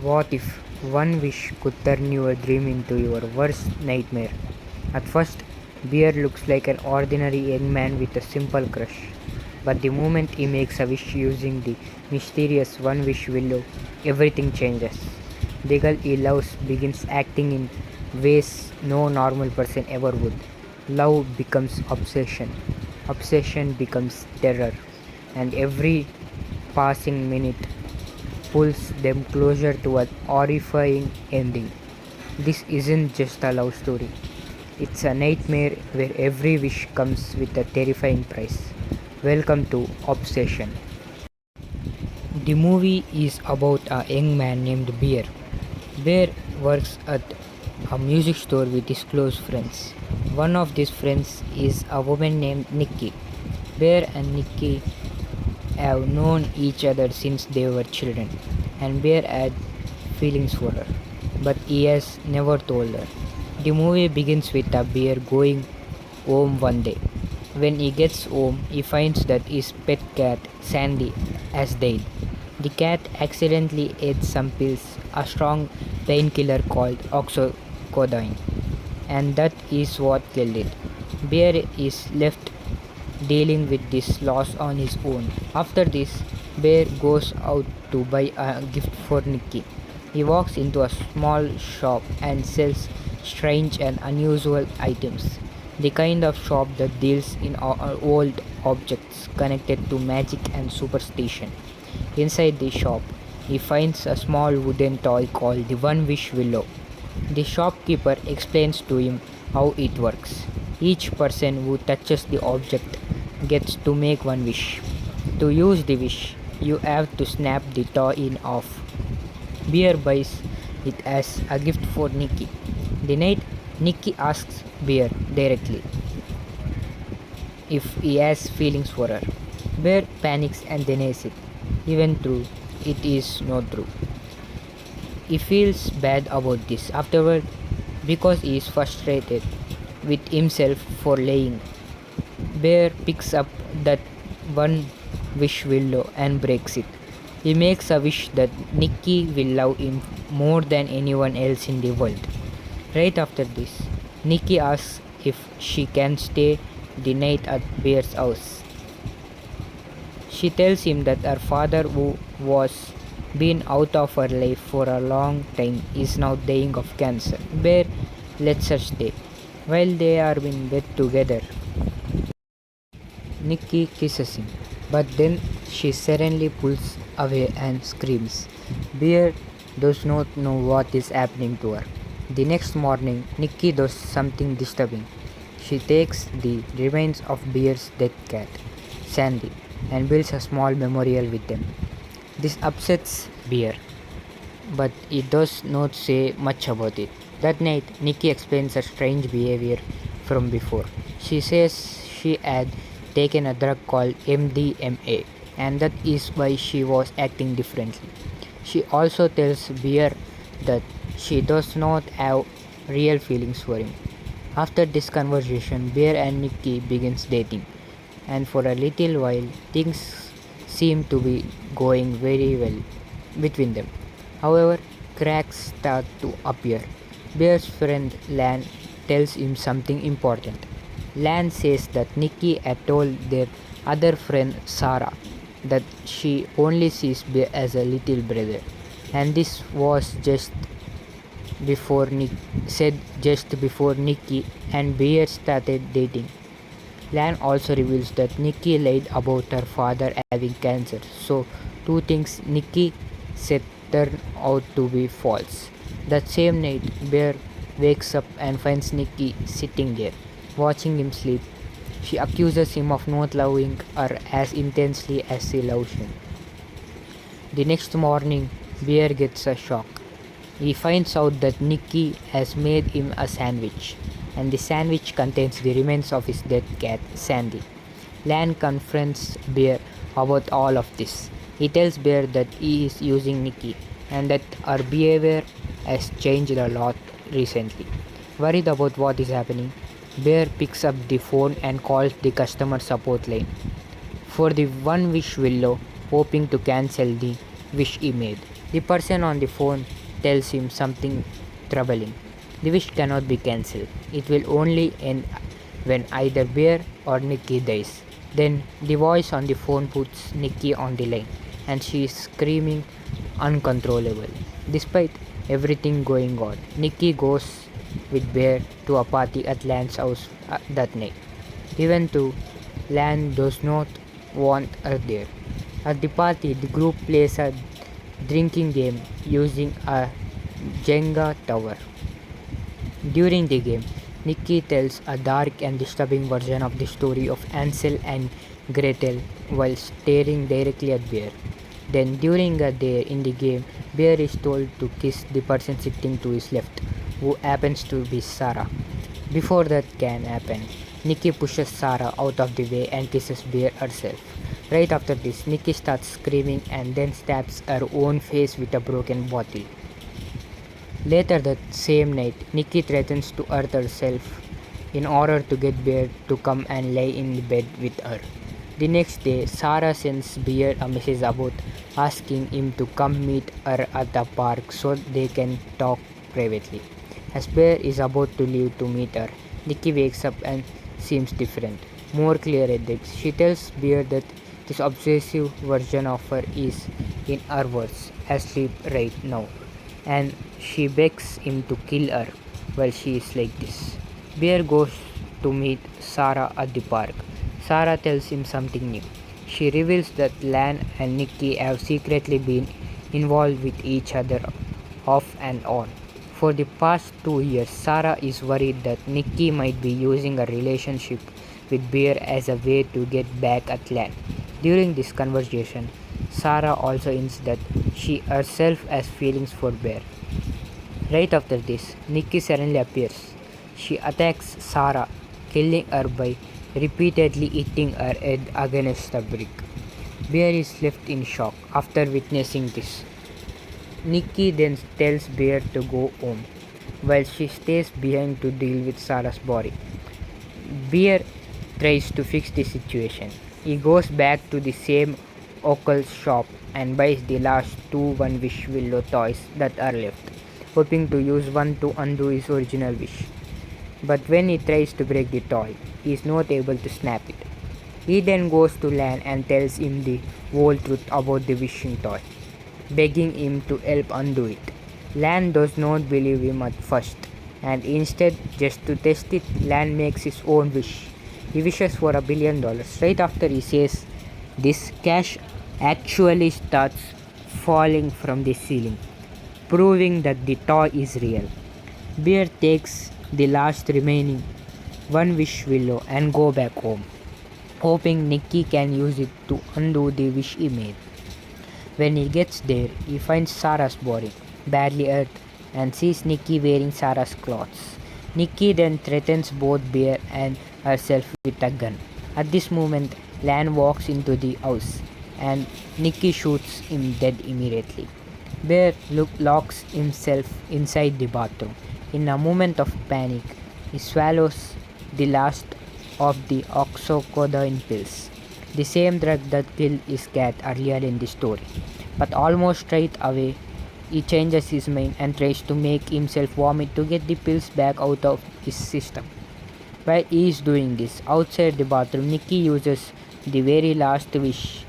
What if one wish could turn your dream into your worst nightmare? At first, Bear looks like an ordinary young man with a simple crush. But the moment he makes a wish using the mysterious one wish willow, everything changes. The girl he loves begins acting in ways no normal person ever would. Love becomes obsession. Obsession becomes terror. And every passing minute pulls them closer to a horrifying ending. This isn't just a love story, it's a nightmare where every wish comes with a terrifying price. Welcome to Obsession. The movie is about a young man named Bear. Bear works at a music store with his close friends. One of these friends is a woman named Nikki. Bear and Nikki have known each other since they were children, and Bear had feelings for her, but he has never told her. The movie begins with a Bear going home one day. When he gets home, he finds that his pet cat, Sandy, has died. The cat accidentally ate some pills, a strong painkiller called oxycodone, and that is what killed it. Bear is left dealing with this loss on his own. After this, Bear goes out to buy a gift for Nicky. He walks into a small shop and sells strange and unusual items. The kind of shop that deals in old objects connected to magic and superstition. Inside the shop, he finds a small wooden toy called the One Wish Willow. The shopkeeper explains to him how it works. Each person who touches the object gets to make one wish. To use the wish, you have to snap the toy in off. Bear buys it as a gift for Nikki. The night, Nikki asks Bear directly if he has feelings for her. Bear panics and denies it, even though it is not true. He feels bad about this afterward because he is frustrated with himself for lying. Bear picks up that one wish willow and breaks it. He makes a wish that Nikki will love him more than anyone else in the world. Right after this, Nikki asks if she can stay the night at Bear's house. She tells him that her father, who was been out of her life for a long time, is now dying of cancer. Bear lets her stay. While they are in bed together, Nikki kisses him, but then she suddenly pulls away and screams. Bear does not know what is happening to her. The next morning, Nikki does something disturbing. She takes the remains of Bear's dead cat, Sandy, and builds a small memorial with them. This upsets Bear, but he does not say much about it. That night, Nikki explains her strange behavior from before. She says she had taken a drug called MDMA, and that is why she was acting differently. She also tells Bear that she does not have real feelings for him. After this conversation, Bear and Nikki begins dating, and for a little while things seem to be going very well between them. However, cracks start to appear. Bear's friend Lan tells him something important. Lan says that Nikki had told their other friend Sarah that she only sees Bear as a little brother, and this was just before Nikki and Bear started dating. Lan also reveals that Nikki lied about her father having cancer, so two things Nikki said turn out to be false. That same night, Bear wakes up and finds Nikki sitting there, watching him sleep. She accuses him of not loving her as intensely as he loves him. The next morning, Bear gets a shock. He finds out that Nikki has made him a sandwich, and the sandwich contains the remains of his dead cat, Sandy. Lan confronts Bear about all of this. He tells Bear that he is using Nikki and that her behavior has changed a lot recently. Worried about what is happening, Bear picks up the phone and calls the customer support line for the One Wish Willow, hoping to cancel the wish he made. The person on the phone tells him something troubling. The wish cannot be cancelled. It will only end when either Bear or Nikki dies. Then the voice on the phone puts Nikki on the line and she is screaming uncontrollable. Despite everything going on, Nikki goes with Bear to a party at Lan's house that night. Even though Lan does not want her there. At the party, the group plays a drinking game using a Jenga tower. During the game, Nikki tells a dark and disturbing version of the story of Ansel and Gretel while staring directly at Bear. Then, during a day in the game, Bear is told to kiss the person sitting to his left, who happens to be Sarah. Before that can happen, Nikki pushes Sarah out of the way and kisses Bear herself. Right after this, Nikki starts screaming and then stabs her own face with a broken bottle. Later that same night, Nikki threatens to hurt herself in order to get Bear to come and lie in bed with her. The next day, Sarah sends Bear a message about asking him to come meet her at the park so they can talk privately. As Bear is about to leave to meet her, Nikki wakes up and seems different, more clear-headed. She tells Bear that this obsessive version of her is, in her words, asleep right now, and she begs him to kill her while she is like this. Bear goes to meet Sarah at the park. Sarah tells him something new. She reveals that Lan and Nikki have secretly been involved with each other off and on. For the past 2 years, Sarah is worried that Nikki might be using a relationship with Bear as a way to get back at Lan. During this conversation, Sarah also hints that she herself has feelings for Bear. Right after this, Nikki suddenly appears. She attacks Sarah, killing her by repeatedly hitting her head against a brick. Bear is left in shock after witnessing this. Nikki then tells Bear to go home, while she stays behind to deal with Sarah's body. Bear tries to fix the situation. He goes back to the same occult shop and buys the last two One Wish Willow toys that are left, hoping to use one to undo his original wish. But when he tries to break the toy, he is not able to snap it. He then goes to Lan and tells him the whole truth about the wishing toy, begging him to help undo it. Lan does not believe him at first, and instead, just to test it, Lan makes his own wish. He wishes for $1 billion. Right after he says this, cash actually starts falling from the ceiling, proving that the toy is real. Bear takes the last remaining One Wish Willow and go back home, hoping Nikki can use it to undo the wish he made. When he gets there, he finds Sarah's body, badly hurt, and sees Nikki wearing Sarah's clothes. Nikki then threatens both Bear and herself with a gun. At this moment, Lan walks into the house and Nikki shoots him dead immediately. Bear locks himself inside the bathroom. In a moment of panic, he swallows the last of the oxycodone pills, the same drug that killed his cat earlier in the story. But almost straight away, he changes his mind and tries to make himself vomit to get the pills back out of his system. While he is doing this, outside the bathroom, Nikki uses the very last wish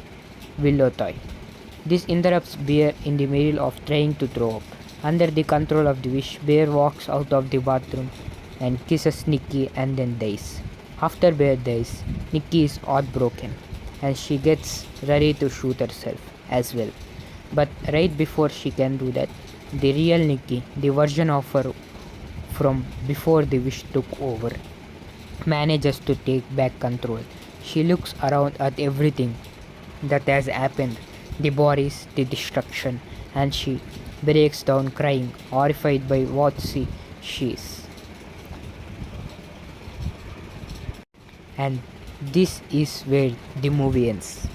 willow toy. This interrupts Bear in the middle of trying to throw up. Under the control of the wish, Bear walks out of the bathroom and kisses Nikki and then dies. After Bear dies, Nikki is heartbroken and she gets ready to shoot herself as well. But right before she can do that, the real Nikki, the version of her from before the wish took over, manages to take back control. She looks around at everything that has happened, the bodies, the destruction, and she breaks down crying, horrified by what she sees. And this is where the movie ends.